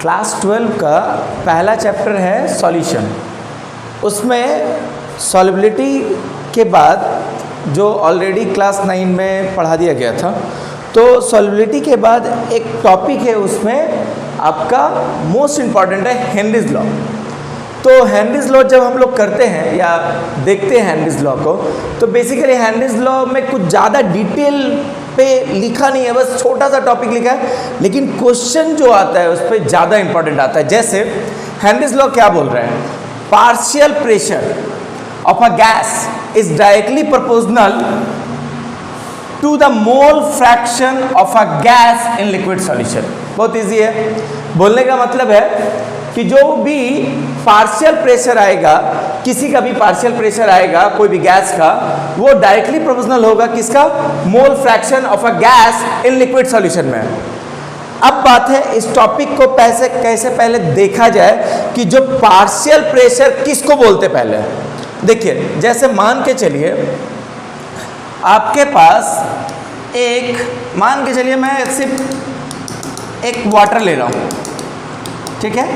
Class 12 का पहला chapter है सॉल्यूशन। उसमें सॉल्युबिलिटी के बाद जो ऑलरेडी क्लास 9 में पढ़ा दिया गया था, तो सॉल्युबिलिटी के बाद एक टॉपिक है उसमें आपका मोस्ट इम्पॉर्टेंट है हेनरीज लॉ। तो हेनरीज लॉ जब हम लोग करते हैं या देखते हैं हेनरीज लॉ को, तो बेसिकली हेनरीज लॉ में कुछ ज़्यादा डिटेल पे लिखा नहीं है, बस छोटा सा टॉपिक लिखा है, लेकिन क्वेश्चन जो आता है उस पर ज़्यादा इंपॉर्टेंट आता है। जैसे हेनरीज लॉ क्या बोल रहे हैं, partial pressure of a gas is directly proportional to the mole fraction of a gas in liquid solution. बहुत इजी है, बोलने का मतलब है कि जो भी पार्शियल प्रेशर आएगा, किसी का भी पार्शियल प्रेशर आएगा कोई भी गैस का, वो डायरेक्टली प्रोपोर्शनल होगा किसका, मोल fraction of a gas in liquid solution में। अब बात है इस टॉपिक को कैसे पहले देखा जाए कि जो पार्शियल प्रेशर किसको बोलते पहले। देखिए, जैसे मान के चलिए आपके पास मान के चलिए मैं सिर्फ एक वाटर ले रहा हूँ, ठीक है।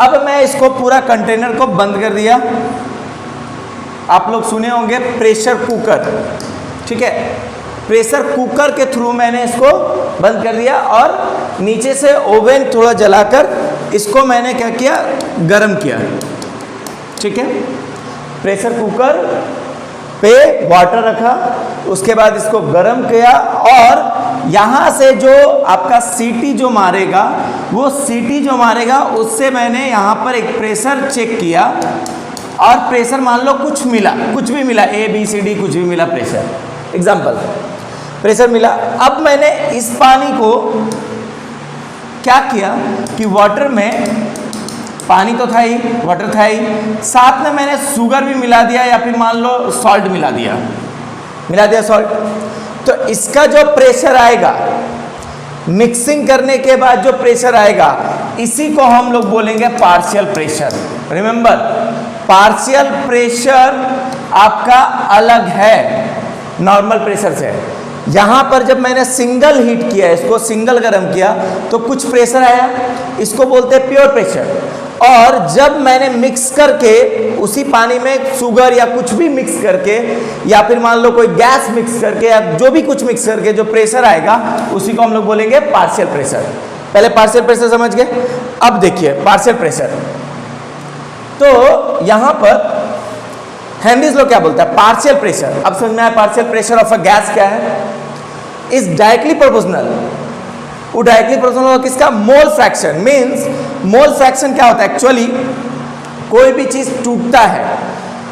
अब मैं इसको पूरा कंटेनर को बंद कर दिया। आप लोग सुने होंगे प्रेशर कुकर, ठीक है। प्रेशर कुकर के थ्रू मैंने इसको बंद कर दिया और नीचे से ओवन थोड़ा जलाकर इसको मैंने क्या किया, गरम किया, ठीक है। प्रेशर कुकर पे वाटर रखा, उसके बाद इसको गरम किया और यहाँ से जो आपका सीटी जो मारेगा, वो सीटी जो मारेगा उससे मैंने यहाँ पर एक प्रेशर चेक किया और प्रेशर मान लो कुछ भी मिला, ABCD कुछ भी मिला प्रेशर, एग्जाम्पल प्रेशर मिला। अब मैंने इस पानी को क्या किया कि वाटर में पानी तो था ही, वाटर था ही, साथ में मैंने शुगर भी मिला दिया या फिर मान लो सॉल्ट मिला दिया सॉल्ट। तो इसका जो प्रेशर आएगा, मिक्सिंग करने के बाद जो प्रेशर आएगा, इसी को हम लोग बोलेंगे partial pressure. Remember, partial pressure आपका अलग है नॉर्मल प्रेशर से। यहाँ पर जब मैंने सिंगल हीट किया, इसको सिंगल गर्म किया, तो कुछ प्रेशर आया, इसको बोलते हैं प्योर प्रेशर। और जब मैंने मिक्स करके उसी पानी में शुगर या कुछ भी मिक्स करके या फिर मान लो कोई गैस मिक्स करके या जो भी कुछ मिक्स करके जो प्रेशर आएगा, उसी को हम लोग बोलेंगे पार्शियल प्रेशर। पहले पार्शियल प्रेशर समझ गए। अब देखिए पार्शियल प्रेशर, तो यहाँ पर हेनरीज लॉ क्या बोलता है, पार्शियल प्रेशर। अब समझ में आया partial pressure of a gas क्या है, इज डायरेक्टली प्रोपोर्शनल। वो डायरेक्टली प्रोपोर्शनल होगा किसका, मोल फ्रैक्शन। मींस मोल फ्रैक्शन क्या होता है, एक्चुअली कोई भी चीज टूटता है,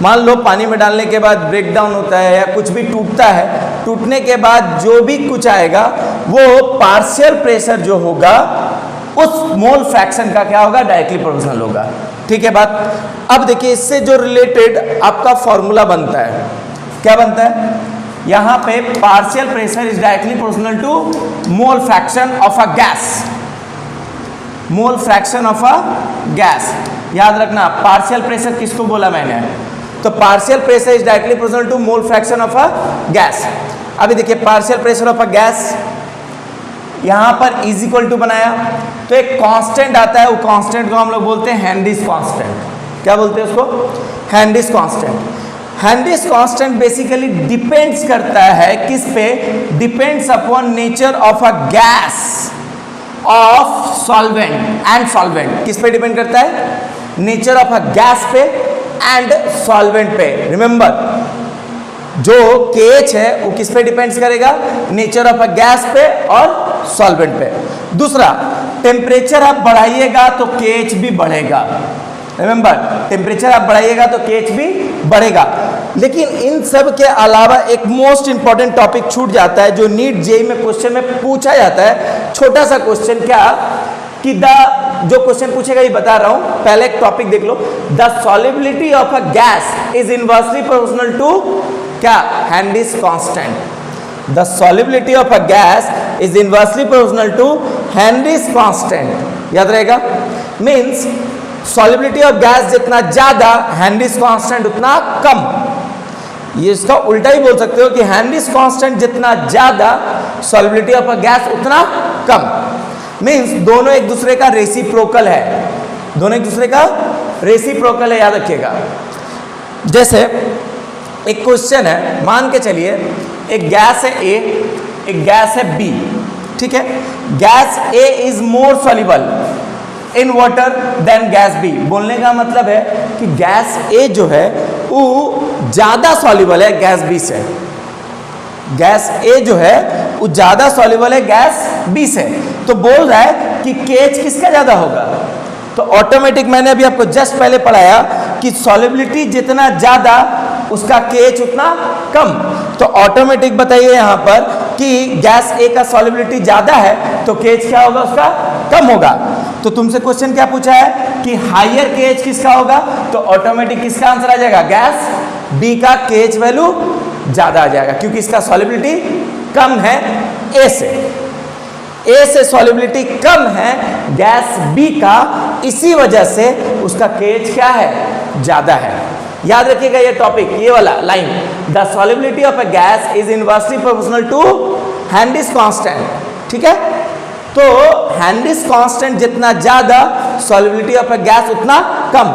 मान लो पानी में डालने के बाद ब्रेक डाउन होता है या कुछ भी टूटता है, टूटने के बाद जो भी कुछ आएगा वो पार्शियल प्रेशर जो होगा उस मोल फ्रैक्शन का क्या होगा, डायरेक्टली प्रोपोर्शनल होगा, ठीक है बात। अब देखिए इससे जो रिलेटेड आपका फॉर्मूला बनता है, क्या बनता है, यहाँ पे partial pressure is directly proportional to mole fraction of a gas. Mole fraction of a gas, याद रखना पार्शियल प्रेशर किसको बोला मैंने, तो partial pressure is directly proportional to mole fraction of a gas. अभी देखिए partial pressure of a gas, यहाँ पर इज इक्वल टू बनाया, तो एक कांस्टेंट आता है, वो कांस्टेंट को हम लोग बोलते हैं हेनरीज कांस्टेंट। क्या बोलते हैं उसको, Henrys constant. Henrys constant basically depends करता है किस पे, depends upon nature of a gas off solvent and solvent. किस पे डिपेंड करता है, नेचर ऑफ अ गैस पे एंड सॉल्वेंट पे। रिमेंबर, जो KH है वो किस पे डिपेंड्स करेगा, नेचर ऑफ अ गैस पे और सॉल्वेंट पे। दूसरा, टेम्परेचर आप बढ़ाइएगा तो KH भी बढ़ेगा। रिमेंबर, टेम्परेचर आप बढ़ाइएगा तो KH भी बढ़ेगा। लेकिन इन सब के अलावा एक मोस्ट इंपॉर्टेंट टॉपिक छूट जाता है जो नीट जेईई में क्वेश्चन में पूछा जाता है। छोटा सा क्वेश्चन, क्या कि जो क्वेश्चन पूछेगा ये बता रहा हूं, पहले एक टॉपिक देख लो, the solubility of a gas is inversely proportional to क्या, Henry's constant. The solubility of a gas is inversely proportional to Henry's constant. याद रहेगा, मींस सॉल्युबिलिटी ऑफ गैस जितना ज्यादा, हेनरीज कांस्टेंट उतना कम। ये इसका उल्टा ही बोल सकते हो कि हेनरीज कांस्टेंट जितना ज्यादा, सॉल्युबिलिटी ऑफ अ गैस उतना कम। मीन्स दोनों एक दूसरे का रेसिप्रोकल है, दोनों एक दूसरे का रेसिप्रोकल है, याद रखिएगा। जैसे एक क्वेश्चन है, मान के चलिए एक गैस है ए, एक गैस है बी, ठीक है। Gas A is more soluble in water than gas B. बोलने का मतलब है कि गैस ए जो है वो ज्यादा सॉल्युबल है गैस बी से, गैस ए जो है वो ज्यादा सॉल्युबल है गैस बी से। तो बोल रहा है कि केएच किसका ज्यादा होगा, तो ऑटोमेटिक मैंने अभी आपको जस्ट पहले पढ़ाया कि सॉल्युबिलिटी जितना ज्यादा उसका केएच उतना कम। तो ऑटोमेटिक बताइए यहां पर कि गैस ए का सॉल्युबिलिटी ज्यादा है तो केएच क्या होगा, उसका कम होगा। तो तुमसे क्वेश्चन क्या पूछा है कि हायर केएच किसका होगा, तो ऑटोमेटिक किसका आंसर आ जाएगा, गैस बी का केएच वैल्यू ज्यादा आ जाएगा, क्योंकि इसका सॉल्युबिलिटी कम है ए से। ए से सॉल्युबिलिटी कम है गैस बी का, इसी वजह से उसका केएच क्या है, ज्यादा है। याद रखिएगा ये टॉपिक, ये वाला line, the solubility of a gas is inversely proportional to Henry's constant, ठीक है। तो हेनरीज कांस्टेंट जितना ज्यादा सॉल्युबिलिटी ऑफ अ गैस उतना कम,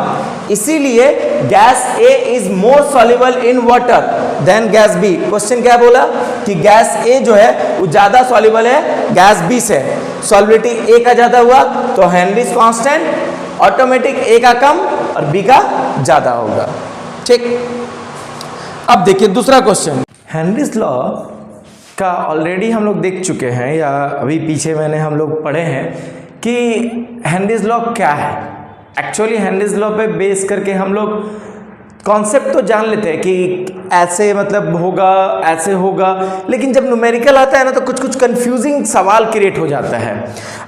इसीलिए gas A is more soluble in water than gas B. Question क्या बोला कि गैस ए जो है वो ज्यादा सॉल्युबल है गैस बी से, सॉल्युबिलिटी ए का ज्यादा हुआ तो हेनरीज कांस्टेंट ऑटोमेटिक ए का कम और बी का ज्यादा होगा, ठीक। अब देखिए दूसरा क्वेश्चन, हेनरीज लॉ का ऑलरेडी हम लोग देख चुके हैं, या अभी पीछे मैंने हम लोग पढ़े हैं कि हेनरीज लॉ क्या है। एक्चुअली हेनरीज लॉ पे बेस करके हम लोग कॉन्सेप्ट तो जान लेते हैं कि ऐसे मतलब होगा, ऐसे होगा, लेकिन जब न्यूमेरिकल आता है ना तो कुछ कुछ कंफ्यूजिंग सवाल क्रिएट हो जाता है।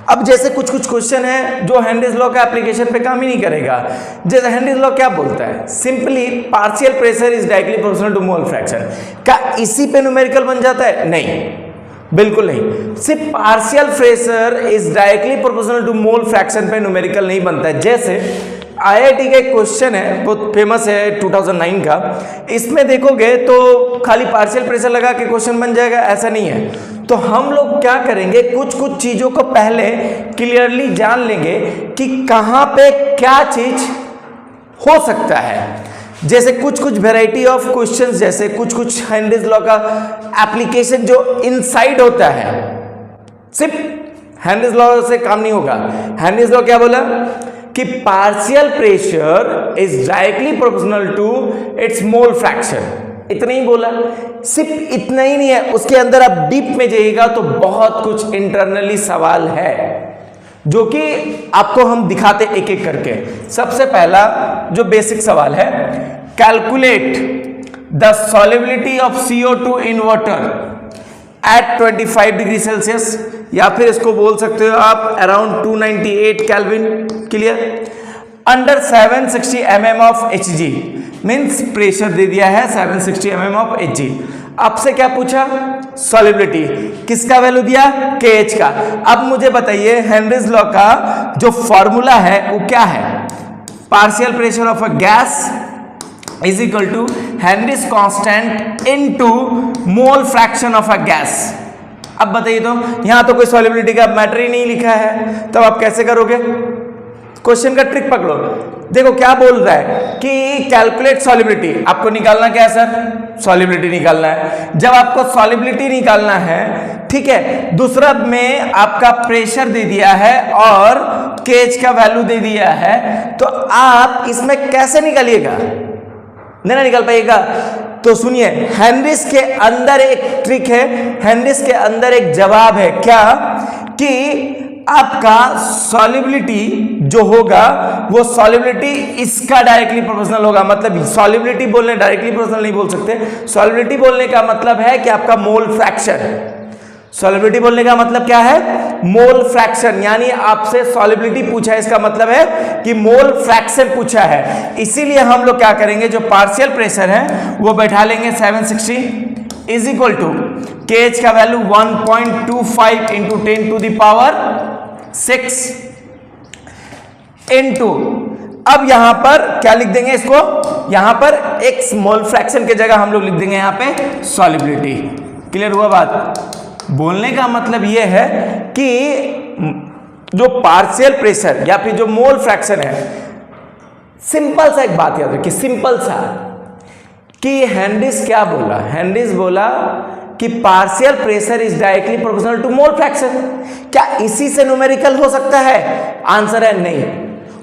अब जैसे कुछ कुछ क्वेश्चन है जो हेनरीज लॉ का एप्लीकेशन पे काम ही नहीं करेगा। जैसे हेनरीज लॉ क्या बोलता है, simply partial pressure is directly proportional to mole fraction. क्या इसी पे न्यूमेरिकल बन जाता है? नहीं, बिल्कुल नहीं। सिर्फ partial pressure is directly proportional to mole fraction पे न्यूमेरिकल नहीं बनता है। जैसे आईआईटी का एक क्वेश्चन है, बहुत फेमस है 2009 का, इसमें देखोगे तो खाली पार्शियल प्रेशर लगा के क्वेश्चन बन जाएगा, ऐसा नहीं है। तो हम लोग क्या करेंगे, कुछ कुछ चीज़ों को पहले क्लियरली जान लेंगे कि कहाँ पे क्या चीज़ हो सकता है। जैसे कुछ कुछ वेराइटी ऑफ क्वेश्चंस, जैसे कुछ कुछ हेनरीज लॉ का एप्लीकेशन जो इनसाइड होता है, सिर्फ हेनरीज लॉ से काम नहीं होगा। हेनरीज लॉ क्या बोला कि partial pressure is directly proportional to its mole fraction, इतना ही बोला। सिर्फ इतना ही नहीं है, उसके अंदर आप डीप में जाइएगा तो बहुत कुछ इंटरनली सवाल है जो कि आपको हम दिखाते एक एक करके। सबसे पहला जो बेसिक सवाल है, calculate the solubility of CO2 in water at 25 degree Celsius, या फिर इसको बोल सकते हो आप around 298 kelvin, clear, under 760 mm of Hg। Means pressure दे दिया है 760 mm ऑफ Hg। आपसे क्या पूछा, सॉल्युबिलिटी, किसका वैल्यू दिया, KH का। अब मुझे बताइए हेनरीज लॉ का जो फॉर्मूला है वो क्या है, partial pressure of a gas is equal to Henry's constant into mole fraction of a gas. अब बताइए, तो यहां तो कोई सॉल्युबिलिटी का मैटर ही नहीं लिखा है, तब आप कैसे करोगे, क्वेश्चन का ट्रिक पकड़ो। देखो क्या बोल रहा है कि कैलकुलेट सॉल्युबिलिटी, आपको निकालना क्या है सर, सॉल्युबिलिटी निकालना है। जब आपको सॉल्युबिलिटी निकालना है, ठीक है, दूसरा में आपका प्रेशर दे दिया है और केएच का वैल्यू दे दिया है, तो आप इसमें कैसे निकालिएगा, नहीं ना निकाल पाइएगा। तो सुनिए, हेनरीज के अंदर एक ट्रिक है, हेनरीज के अंदर एक जवाब है, क्या कि आपका सॉल्युबिलिटी जो होगा वो सॉल्युबिलिटी इसका डायरेक्टली प्रोपोर्शनल होगा। मतलब सॉल्युबिलिटी बोलने डायरेक्टली प्रोपोर्शनल नहीं बोल सकते, सॉल्युबिलिटी बोलने का मतलब है कि आपका मोल फ्रैक्शन, सॉल्युबिलिटी बोलने का मतलब क्या है, मोल फ्रैक्शन। यानी आपसे सॉल्युबिलिटी पूछा है, इसका मतलब है कि मोल फ्रैक्शन पूछा है। इसीलिए हम लोग क्या करेंगे, जो पार्शियल प्रेशर है वो बैठा लेंगे 760 इज इक्वल टू केएच का value 1.25 into 10 to the power 6 into, अब यहां पर क्या लिख देंगे इसको, यहां पर एक मोल फ्रैक्शन के जगह हम लोग लिख देंगे यहां पे सॉल्युबिलिटी। क्लियर हुआ बात? बोलने का मतलब यह है कि जो पार्शियल प्रेशर या फिर जो मोल फ्रैक्शन है, सिंपल सा एक बात याद रखिए, सिंपल सा, कि हेनरिस क्या बोला, हेनरिस बोला कि partial pressure is directly proportional to mole fraction. क्या इसी से न्यूमेरिकल हो सकता है? आंसर है नहीं।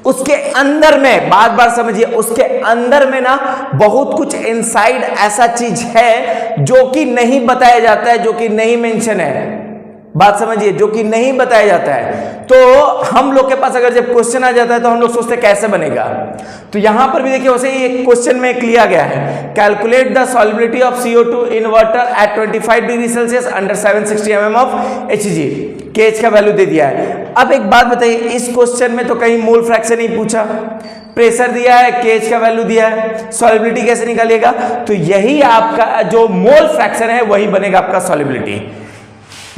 उसके अंदर में, बार बार समझिए, उसके अंदर में ना बहुत कुछ इनसाइड ऐसा चीज है जो कि नहीं बताया जाता है, जो कि नहीं मेंशन है, बात समझिए, जो कि नहीं बताया जाता है। तो हम लोग के पास अगर जब क्वेश्चन आ जाता है तो हम लोग सोचते कैसे बनेगा। तो यहां पर भी देखिए वैसे ही एक क्वेश्चन में लिया गया है, calculate the solubility of CO2 in water at 25 degree Celsius under 760 mm of Hg। KH का वैल्यू दे दिया है। अब एक बात बताइए, इस क्वेश्चन में तो कहीं मोल फ्रैक्शन नहीं पूछा, प्रेशर दिया है, केएच का वैल्यू दिया है, सॉल्युबिलिटी कैसे निकालिएगा? तो यही आपका जो मोल फ्रैक्शन है वही बनेगा आपका सॉल्युबिलिटी।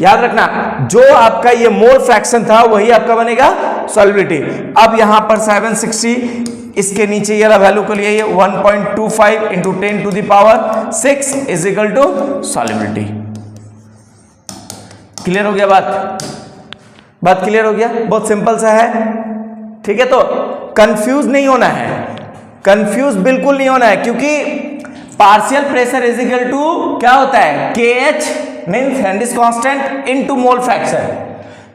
याद रखना, जो आपका ये मोल फ्रैक्शन था वही आपका बनेगा सॉल्युबिलिटी। अब यहां पर 760, इसके नीचे ये वैल्यू को लिए 1.25 into 10 to the power 6 is equal to solubility. Clear हो गया बात क्लियर हो गया? बहुत सिंपल सा है, ठीक है। तो कंफ्यूज नहीं होना है, कंफ्यूज बिल्कुल नहीं होना है, क्योंकि partial pressure is equal to क्या होता है? KH means Henry's constant into mole fraction.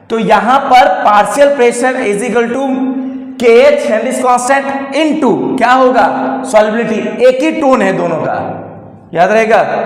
तो यहां पर partial pressure is equal to KH Henry's constant into क्या होगा? सॉल्युबिलिटी। एक ही टोन है दोनों का, याद रहेगा।